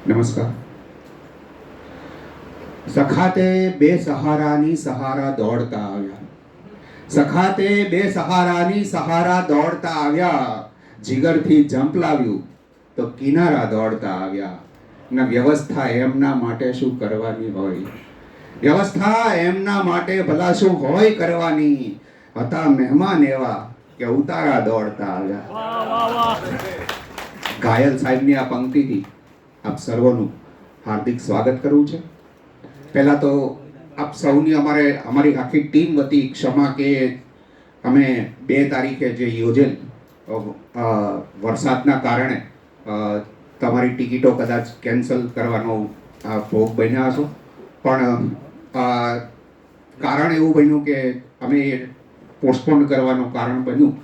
નમસ્કાર. સખાતે બે સહારાની સહારા દોડતા આવ્યા. સખાતે બે સહારાની સહારા દોડતા આવ્યા. જીગરથી ઝંપલાવ્યું તો કિનારા દોડતા આવ્યા. ને વ્યવસ્થા એમના માટે શું કરવાની હોય? વ્યવસ્થા એમના માટે ભલા શું હોય કરવાની? હતા મહેમાન એવા કે ઉતારા દોડતા આવ્યા. ઘાયલ સાહેબની આ પંક્તિથી આપ સર્વનું હાર્દિક સ્વાગત કરવું છે. પહેલાં તો આપ સૌની અમારી આખી ટીમ વતી ક્ષમા કે અમે 2 તારીખે જે યોજેલ વરસાદના કારણે તમારી ટિકિટો કદાચ કેન્સલ કરવાનો ભોગ બન્યા હશો, પણ કારણ એવું બન્યું કે અમે પોસ્ટપોન કરવાનું કારણ બન્યું,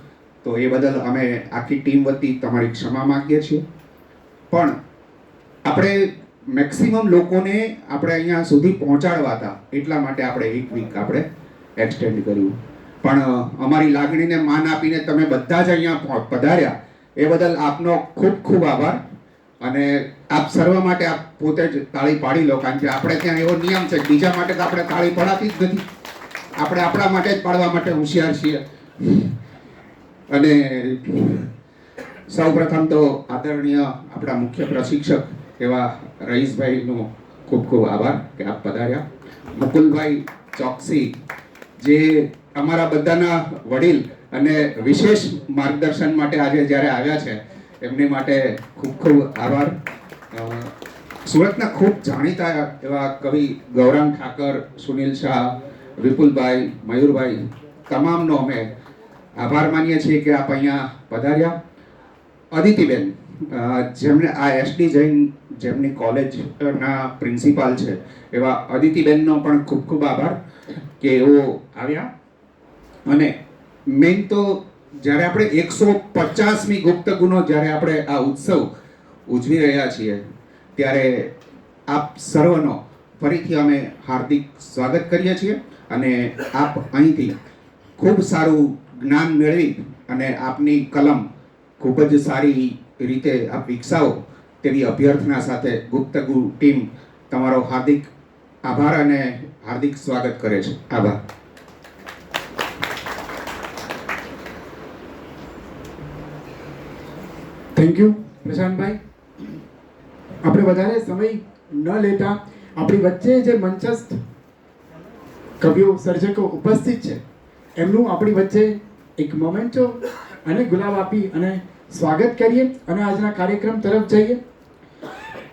તો એ બદલ અમે આખી ટીમ વતી તમારી ક્ષમા માગીએ છીએ. પણ આપણે મેક્સિમમ લોકોને આપણે અહીંયા સુધી પહોંચાડવા હતા, એટલા માટે આપણે 1 વીક આપણે એક્સટેન્ડ કર્યું. પણ અમારી લાગણીને માન આપીને તમે બધા જ અહીંયા પધાર્યા, એ બદલ આપનો ખૂબ ખૂબ આભાર. અને આપ સર્વ માટે આપ પોતે જ તાળી પાડી લો, કારણ કે આપણે ત્યાં એવો નિયમ છે, બીજા માટે તો આપણે તાળી પડાતી જ નથી. આપણે આપણા માટે જ પાડવા માટે હોશિયાર છીએ. અને સૌ પ્રથમ તો આદરણીય આપણા મુખ્ય પ્રશિક્ષક એવા રઈસભાઈનો ખૂબ ખૂબ આભાર કે આપ પધાર્યા. મુકુલભાઈ ચોકસી, જે અમારા બધાના વડીલ અને વિશેષ માર્ગદર્શન માટે આજે જ્યારે આવ્યા છે, એમની માટે ખૂબ ખૂબ આભાર. સુરતના ખૂબ જાણીતા એવા કવિ ગૌરાંગ ઠાકર, સુનિલ શાહ, વિપુલભાઈ, મયુરભાઈ, તમામનો અમે આભાર માનીએ છીએ કે આપ અહીંયા પધાર્યા. અદિતિબેન, જેમણે આ એસડી જૈન જેમની કોલેજના પ્રિન્સિપાલ છે, એવા અદિતિબેનનો પણ ખૂબ ખૂબ આભાર કે એઓ આવ્યા. અને મેઇન તો જ્યારે આપણે 150મી ગુપ્ત ગુનો જ્યારે આપણે આ ઉત્સવ ઉજવી રહ્યા છીએ, ત્યારે આપ સર્વનો ફરીથી અમે હાર્દિક સ્વાગત કરીએ છીએ. અને આપ અહીંથી ખૂબ સારું જ્ઞાન મેળવી અને આપની કલમ ખૂબ જ સારી રીતે આપ વિકસાવો તેવી અભ્યર્થના સાથે ગુપ્તગુ ટીમ તમારો હાર્દિક આભાર અને હાર્દિક સ્વાગત કરે છે. આભાર. Thank you Prashantbhai. આપણે વધારે સમય ન લેતા આપણી વચ્ચે જે મંચસ્થ કવિઓ સર્જકો ઉપસ્થિત છે, એમનું આપણી વચ્ચે એક મોમેન્ટો અને ગુલાબ આપી અને સ્વાગત કરીએ અને આજના કાર્યક્રમ તરફ જઈએ.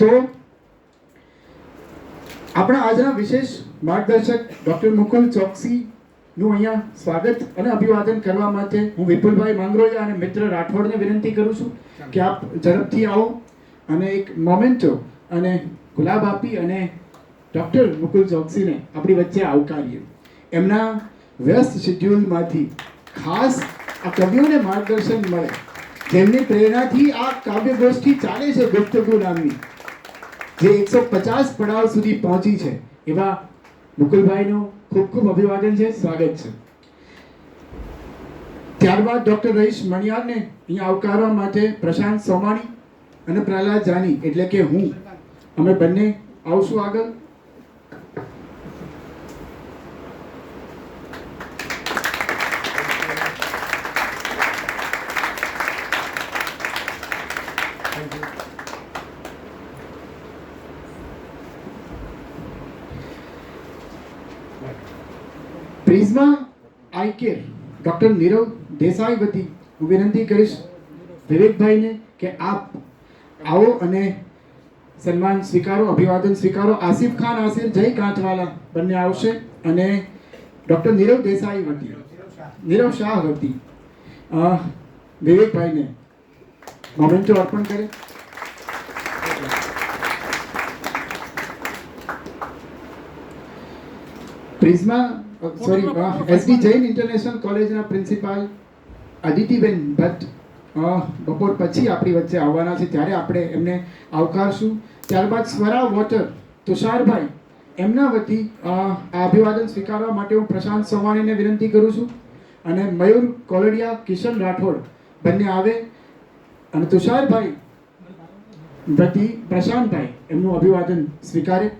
તો આપણા આજના વિશેષ માર્ગદર્શક ડૉક્ટર મુકુલ ચોકસીનું અહીંયા સ્વાગત અને અભિવાદન કરવા માટે હું વિપુલભાઈ માંગરોળિયા અને મિત્ર રાઠોડને વિનંતી કરું છું કે આપ ઝડપથી આવો અને એક મોમેન્ટો અને ગુલાબ આપી અને ડૉક્ટર મુકુલ ચોકસીને આપણી વચ્ચે આવકારીએ. એમના વ્યસ્ત શેડ્યુલમાંથી ખાસ આ કવિઓને માર્ગદર્શન મળે, જેમની પ્રેરણાથી આ કાવ્યગોષ્ઠી ચાલે છે ગુપ્તગુ નામની, જે 150 પડાવ સુધી પહોંચી છે, એવા મુકુલભાઈનું ખૂબ ખૂબ અભિવાદન છે, સ્વાગત છે. ત્યારબાદ ડૉક્ટર રઈસ મણિયારને અહીંયા આવકારવા માટે પ્રશાંત સોમાણી અને પ્રહલાદ જાની એટલે કે હું, અમે બંને આવશું આગળ. પ્રિઝમા આઈ કેર ડૉક્ટર નીરવ દેસાઈ વતી હું વિનંતી કરીશ વિવેકભાઈને કે આપ આવો અને સન્માન સ્વીકારો, અભિવાદન સ્વીકારો. આસિફ ખાન આસિર જય કાંઠવાલા બંને આવશે અને ડૉક્ટર નીરવ દેસાઈ વતી, નીરવ શાહ વતી વિવેકભાઈને મોમેન્ટો અર્પણ કરે. પ્રિઝમા એસડી જૈન ઇન્ટરનેશનલ કોલેજના પ્રિન્સિપાલ અદિતિબેન ભટ્ટ બપોર પછી આપણી વચ્ચે આવવાના છે, ત્યારે આપણે એમને આવકારશું. ત્યારબાદ સ્વરા વોટર તુષારભાઈ, એમના વતી આ અભિવાદન સ્વીકારવા માટે હું પ્રશાંત સોમાણીને વિનંતી કરું છું. અને મયુર કોલડિયા, કિશન રાઠોડ બંને આવે. અને તુષારભાઈ વતી પ્રશાંતભાઈ એમનું અભિવાદન સ્વીકારે.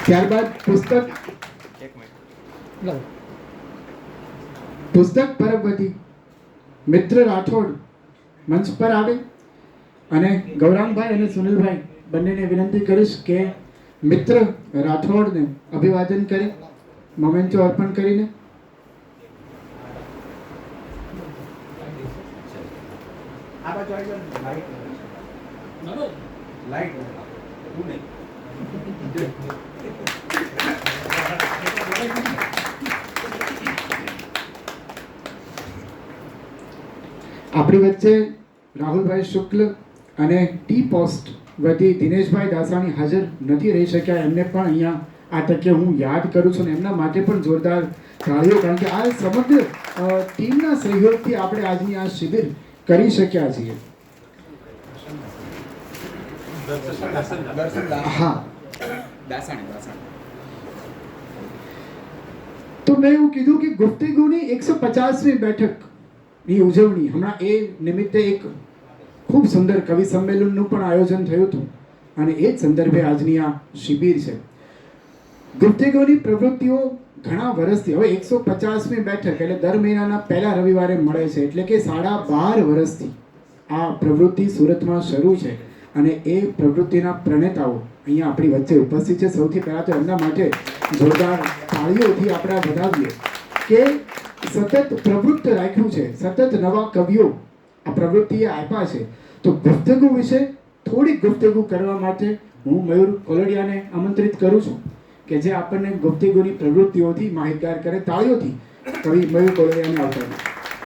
ત્યારબાદ પુસ્તક પરબ વતી મિત્ર રાઠોડ મંચ પર આવે અને ગૌરાંગભાઈ અને સુનિલભાઈ બંનેને વિનંતી કરીશ કે મિત્ર રાઠોડને અભિવાદન કરે મોમેન્ટો અર્પણ કરીને. આપણી વચ્ચે રાહુલભાઈ શુક્લ અને ટી પોસ્ટ વતી દિનેશભાઈ દાસાણી હાજર નથી રહી શક્યા. એમને પણ અહીંયા આ તકે હું યાદ કરું છું અને એમના માટે પણ જોરદાર તાળીઓ, કારણ કે આ સમગ્ર ટીમના સહયોગથી આપણે આજની આ શિબિર કરી શક્યા છીએ. હા, તો મેં એવું કીધું કે ગુફ્તગુની 150મી બેઠકની ઉજવણી હમણાં એ નિમિત્તે એક ખૂબ સુંદર કવિ સંમેલનનું પણ આયોજન થયું હતું અને એ જ સંદર્ભે આજની આ શિબિર છે. ગુફ્તગુની પ્રવૃત્તિઓ ઘણા વર્ષથી, હવે 150મી બેઠક એટલે દર મહિનાના પહેલા રવિવારે મળે છે, એટલે કે 12.5 વર્ષથી આ પ્રવૃત્તિ સુરતમાં શરૂ છે અને એ પ્રવૃત્તિના પ્રણેતાઓ અહીંયા આપણી વચ્ચે ઉપસ્થિત છે. સૌથી પહેલાં તો એમના માટે જોરદાર તાળીઓથી આપણે વધાવીએ કે સતત પ્રવૃત્ત રાખ્યું છે, સતત નવા કવિઓ આ પ્રવૃત્તિએ આપ્યા છે. તો ગુફ્તગુ વિશે થોડીક ગુફ્તગુ કરવા માટે હું મયુર કોલડિયાને આમંત્રિત કરું છું કે જે આપણને ગુફ્તગુની પ્રવૃત્તિઓથી માહિતગાર કરે. તાળીઓથી કવિ મયુર કોલડિયાને આવકારું.